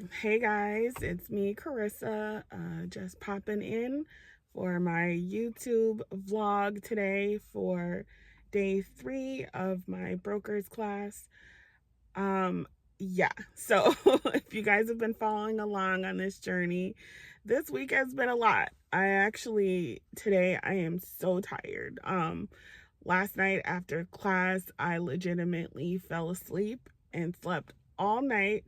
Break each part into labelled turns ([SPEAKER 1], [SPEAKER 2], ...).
[SPEAKER 1] Hey guys, it's me, Carissa, just popping in for my YouTube vlog today for day 3 of my broker's class. Um, yeah, so if you guys have been following along on this journey, this week has been a lot. Today I am so tired. Last night after class, I legitimately fell asleep and slept all night.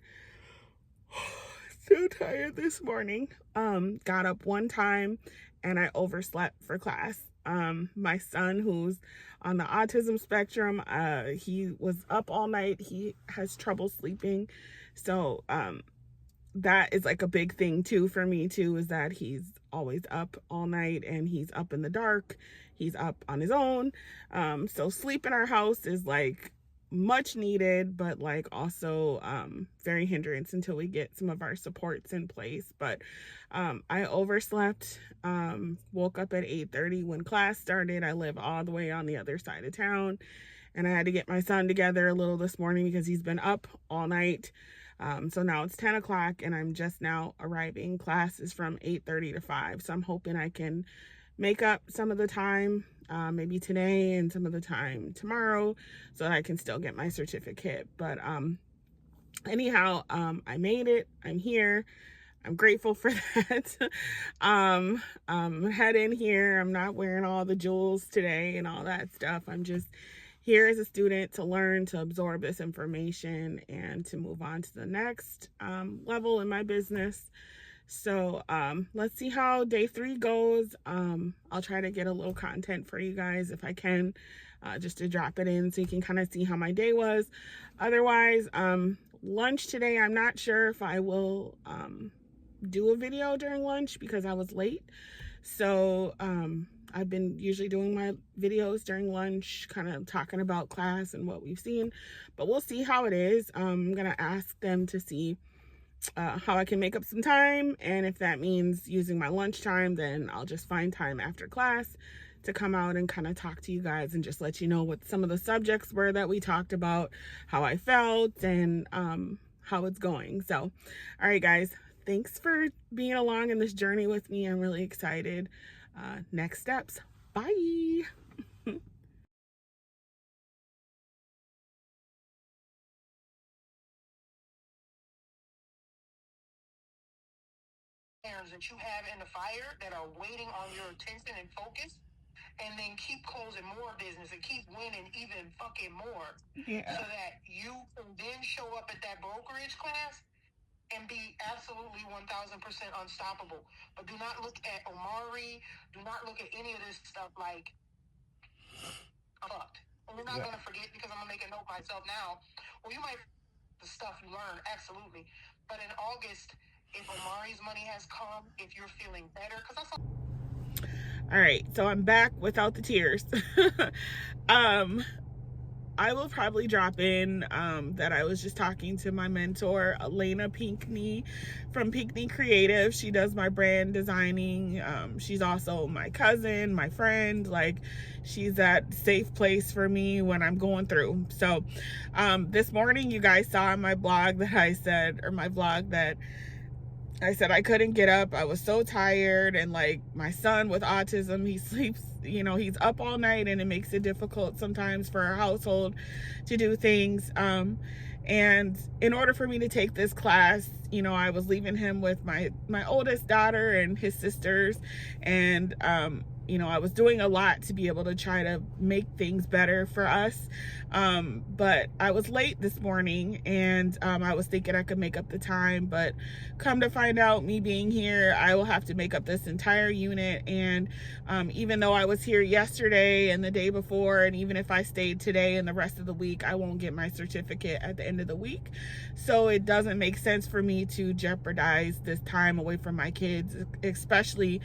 [SPEAKER 1] So tired this morning. Got up one time and I overslept for class. My son, who's on the autism spectrum, he was up all night. He has trouble sleeping. So that is like a big thing too for me too, is that he's always up all night and he's up in the dark. He's up on his own. So sleep in our house is like much needed, but like also very hindrance until we get some of our supports in place. But I overslept, woke up at 8:30 when class started. I live all the way on the other side of town, and I had to get my son together a little this morning because he's been up all night. So now it's 10 o'clock and I'm just now arriving. Class is from 8:30 to 5. So I'm hoping I can make up some of the time, maybe today and some of the time tomorrow, so that I can still get my certificate. But anyhow, I made it. I'm here. I'm grateful for that. Head in here. I'm not wearing all the jewels today and all that stuff. I'm just here as a student to learn, to absorb this information, and to move on to the next level in my business. So let's see how day 3 goes. I'll try to get a little content for you guys if I can, just to drop it in so you can kind of see how my day was. Otherwise, lunch today, I'm not sure if I will do a video during lunch because I was late. So I've been usually doing my videos during lunch, kind of talking about class and what we've seen, but we'll see how it is. I'm gonna ask them to see how I can make up some time, and if that means using my lunchtime, then I'll just find time after class to come out and kind of talk to you guys and just let you know what some of the subjects were that we talked about, how I felt, and how it's going. So all right guys, thanks for being along in this journey with me. I'm really excited. Next steps. Bye.
[SPEAKER 2] That you have in the fire that are waiting on your attention and focus, and then keep closing more business and keep winning even fucking more,
[SPEAKER 1] Yeah.
[SPEAKER 2] so that you can then show up at that brokerage class and be absolutely 1000% unstoppable. But do not look at Omari, do not look at any of this stuff like fucked. And you're not going to forget, because I'm going to make a note myself now. Well, you might the stuff you learn, absolutely. But in August, if Omari's money has come, if you're feeling better, because that's
[SPEAKER 1] all right, so I'm back without the tears. I will probably drop in that I was just talking to my mentor, Elena Pinkney from Pinkney Creative. She does my brand designing. She's also my cousin, my friend. Like, she's that safe place for me when I'm going through. So this morning, you guys saw in my blog that I said, or my vlog, that I said I couldn't get up. I was so tired, and like my son with autism, he sleeps, he's up all night, and it makes it difficult sometimes for our household to do things. And in order for me to take this class, I was leaving him with my oldest daughter and his sisters, and I was doing a lot to be able to try to make things better for us. But I was late this morning, and I was thinking I could make up the time, but come to find out, me being here, I will have to make up this entire unit. And even though I was here yesterday and the day before, and even if I stayed today and the rest of the week, I won't get my certificate at the end of the week. So it doesn't make sense for me to jeopardize this time away from my kids, especially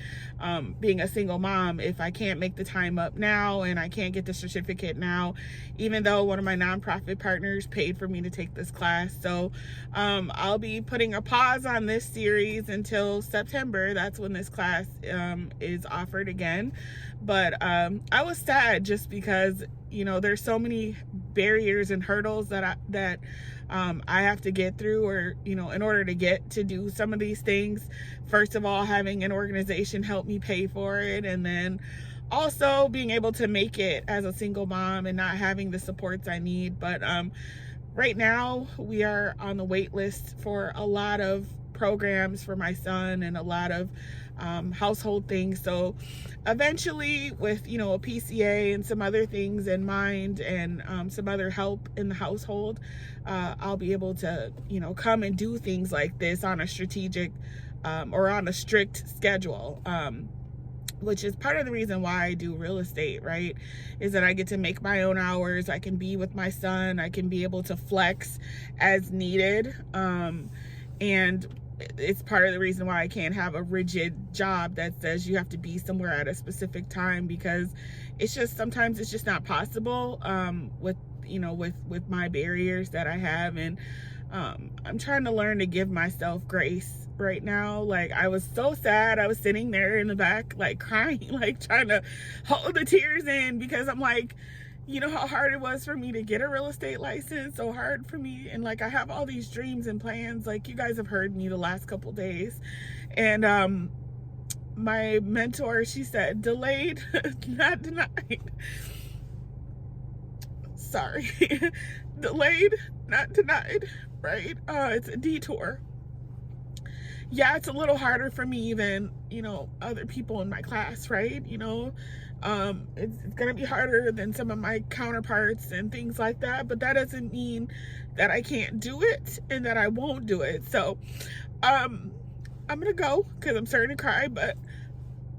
[SPEAKER 1] being a single mom. If I can't make the time up now and I can't get the certificate now, even though one of my nonprofit partners paid for me to take this class. So I'll be putting a pause on this series until September. That's when this class is offered again. But I was sad just because there's so many barriers and hurdles that I have to get through, or, in order to get to do some of these things, first of all, having an organization help me pay for it, and then also being able to make it as a single mom and not having the supports I need. But right now we are on the wait list for a lot of programs for my son and a lot of household things. So eventually, with a PCA and some other things in mind, and some other help in the household, I'll be able to come and do things like this on a strategic or on a strict schedule, which is part of the reason why I do real estate, right? Is that I get to make my own hours. I can be with my son. I can be able to flex as needed. And it's part of the reason why I can't have a rigid job that says you have to be somewhere at a specific time, because it's just, sometimes it's just not possible, with my barriers that I have. And I'm trying to learn to give myself grace right now. Like, I was so sad. I was sitting there in the back, like crying, like trying to hold the tears in, because I'm like, how hard it was for me to get a real estate license, so hard for me. And like, I have all these dreams and plans. Like, you guys have heard me the last couple days. And my mentor, she said, delayed, not denied. Sorry. Delayed, not denied, right? It's a detour. Yeah, it's a little harder for me than, other people in my class, right? It's gonna be harder than some of my counterparts and things like that, but that doesn't mean that I can't do it and that I won't do it. So I'm gonna go, because I'm starting to cry, but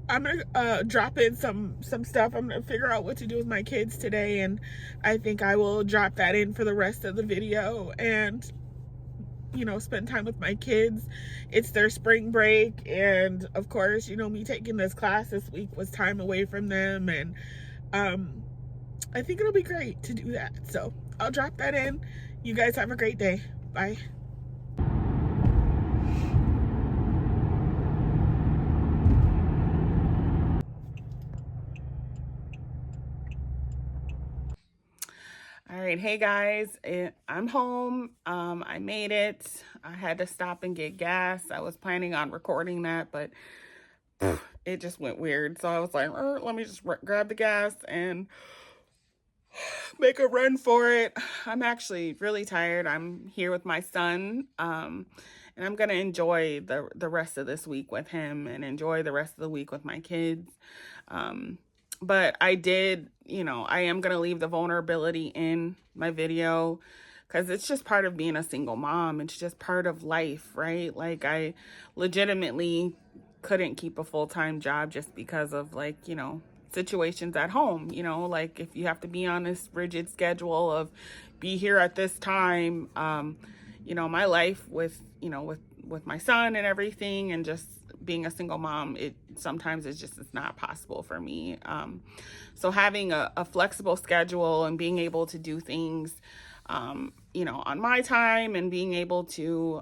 [SPEAKER 1] I'm gonna drop in some stuff. I'm gonna figure out what to do with my kids today, and I think I will drop that in for the rest of the video, and spend time with my kids. It's their spring break, and of course, me taking this class this week was time away from them, and I think it'll be great to do that. So I'll drop that in. You guys have a great day. Bye. All right, hey guys, I'm home. I made it. I had to stop and get gas. I was planning on recording that, but it just went weird. So I was like, let me just grab the gas and make a run for it. I'm actually really tired. I'm here with my son, and I'm gonna enjoy the rest of this week with him, and enjoy the rest of the week with my kids. But I did, I am going to leave the vulnerability in my video, because it's just part of being a single mom. It's just part of life, right? Like, I legitimately couldn't keep a full-time job just because of, like, situations at home, like if you have to be on this rigid schedule of be here at this time, my life with my son and everything, and just being a single mom, sometimes it's not possible for me. So having a flexible schedule and being able to do things, on my time, and being able to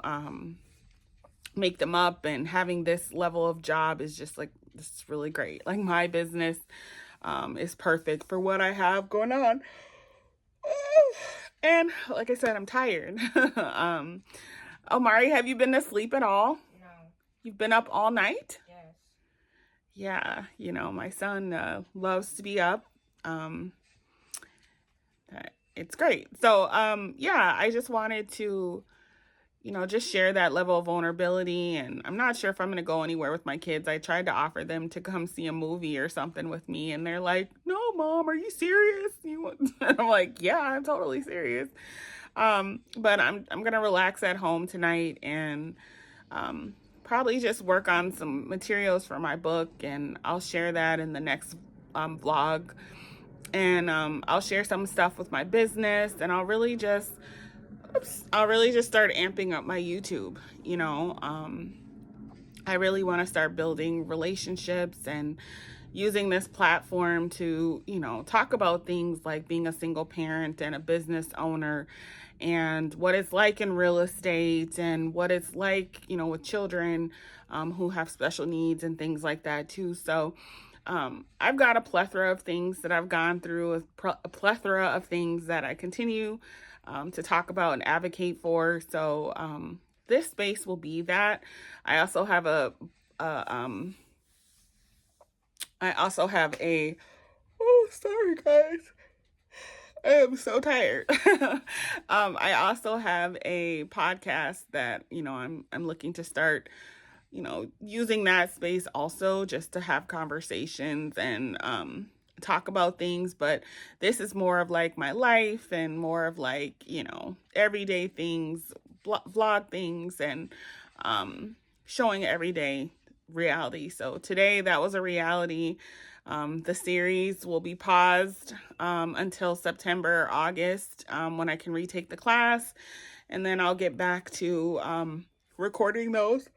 [SPEAKER 1] make them up, and having this level of job is just like, this is really great. Like, my business is perfect for what I have going on. And like I said, I'm tired. Omari, have you been asleep at all?
[SPEAKER 3] No.
[SPEAKER 1] You've been up all night?
[SPEAKER 3] Yes.
[SPEAKER 1] Yeah, my son loves to be up. It's great. So, yeah, I just wanted to, just share that level of vulnerability. And I'm not sure if I'm going to go anywhere with my kids. I tried to offer them to come see a movie or something with me, and they're like, no, Mom, are you serious? And I'm like, yeah, I'm totally serious. But I'm going to relax at home tonight, and probably just work on some materials for my book, and I'll share that in the next vlog. And I'll share some stuff with my business, and I'll really just start amping up my YouTube. I really want to start building relationships and using this platform to, talk about things like being a single parent and a business owner, and what it's like in real estate, and what it's like, with children who have special needs and things like that too. So I've got a plethora of things that I've gone through, a plethora of things that I continue to talk about and advocate for. So this space will be that. I also have oh, sorry guys. I am so tired. I also have a podcast that, I'm looking to start, using that space also just to have conversations and talk about things. But this is more of like my life and more of like, everyday things, vlog things, and showing everyday reality. So today that was a reality. The series will be paused until September or August when I can retake the class. And then I'll get back to recording those.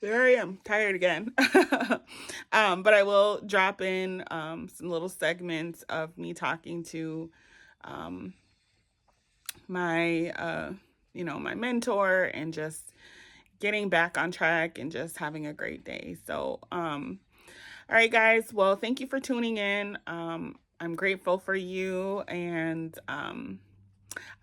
[SPEAKER 1] There I am, tired again. But I will drop in some little segments of me talking to my, my mentor and just getting back on track and just having a great day. So, all right, guys. Well, thank you for tuning in. I'm grateful for you. And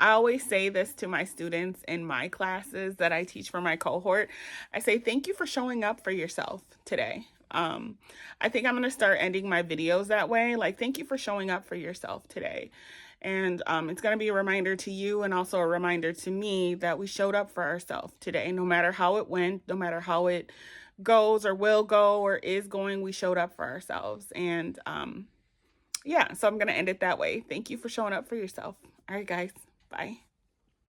[SPEAKER 1] I always say this to my students in my classes that I teach for my cohort. I say, thank you for showing up for yourself today. I think I'm going to start ending my videos that way. Like, thank you for showing up for yourself today. And it's going to be a reminder to you and also a reminder to me that we showed up for ourselves today. No matter how it went, no matter how it goes or will go or is going, we showed up for ourselves. And yeah, so I'm going to end it that way. Thank you for showing up for yourself. All right, guys. Bye.